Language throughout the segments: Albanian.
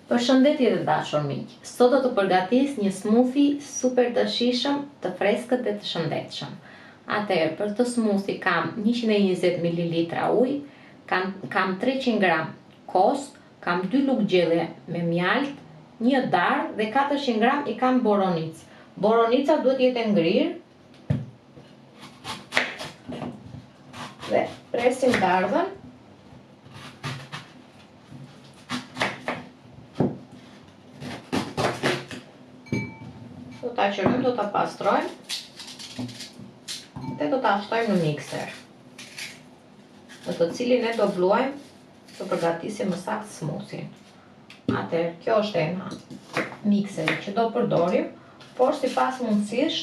Përshëndetje të dashur miq. Sot do të përgatis një smoothie super të shijshëm, të freskët dhe të shëndetshëm. Atëherë, për këtë smoothie kam 120 ml ujë, kam 300 g kos, kam 2 lugë gjelle me mjalt, një dardhë dhe 400 g i kam boronicë. Boronica duhet jetë e ngrirë. Dhe presim dardhën. Do ta qërojmë, do ta pastrojmë dhe do ta shtojmë në mikser, në të cilin ne do bluajmë të përgatisim më saktë smoothien. Atëherë, kjo është ena mikseri që do përdorim, por sipas mundësisë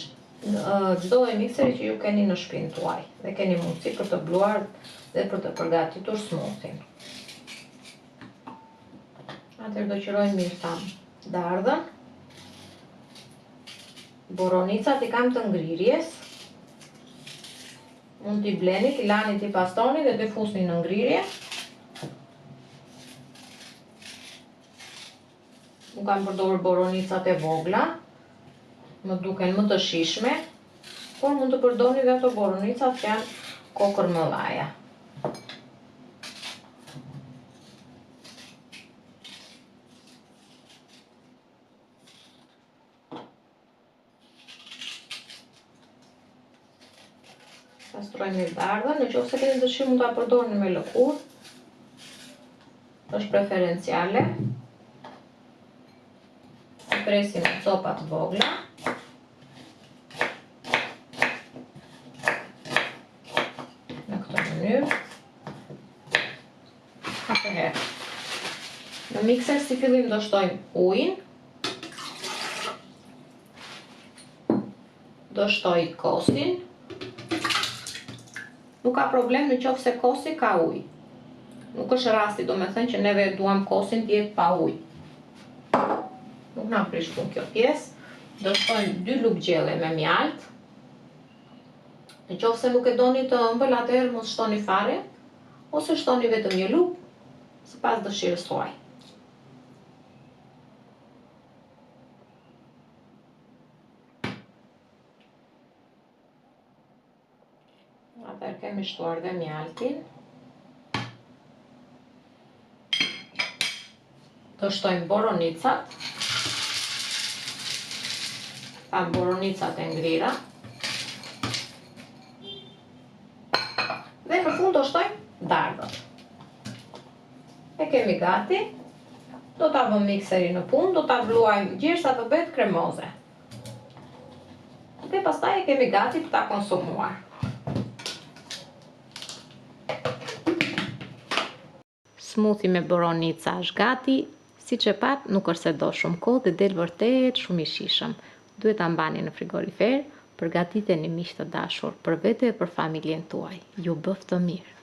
çdo lloj mikseri që ju keni në shtëpinë tuaj dhe keni mundësi për të bluar dhe për të përgatitur smoothien. Atëherë do qërojmë mirë tham dardhën. Boronicat i kam të ngrirjes. Mund t'i bleni, t'i lani, t'i pastroni dhe t'i fusni në ngrirje. Nuk kam përdorur boronicat e vogla, më duken më të shijshme, por mund të përdorni dhe ato boronicat që janë kokër mëllaja. Pastrojmë mirë dardhën, nëse keni dëshirë mund ta përdorni me lëkurë. Është preferenciale. Presim copa të vogla. Në këtë mënyrë. Atëherë, në mikser si fillim do shtojmë ujin. Do shtoj kosin. Nuk ka problem në qoftë se kosi ka ujë. Nuk është rasti, do me thënë që neve duam kosin të jetë pa ujë. Nuk na prish punë kjo pjesë. Do shtojmë 2 lugë gjelle me mjalt. Në qoftë se nuk e doni të ëmbël, atëherë mos shtoni fare, ose shtoni vetëm një lugë, sipas dëshirës tuaj. Atëherë kemi shtuar dhe mjaltin. Do shtojmë boronicat. Kam boronicat e ngrira. Dhe në fund do shtojmë dardhën. E kemi gati. Do ta vëmë mikserin në punë, do ta bluajmë gjersa të bëhet kremoze. Dhe pastaj e kemi gati për ta konsumuar. Smoothie me boronica është gati. Siç e pat, nuk është se do shumë kohë dhe del vërtet shumë i shijshëm. Duhet ta mbani në frigorifer, përgatiteni miq të dashur për vete dhe për familjen tuaj. Ju bëf të mirë.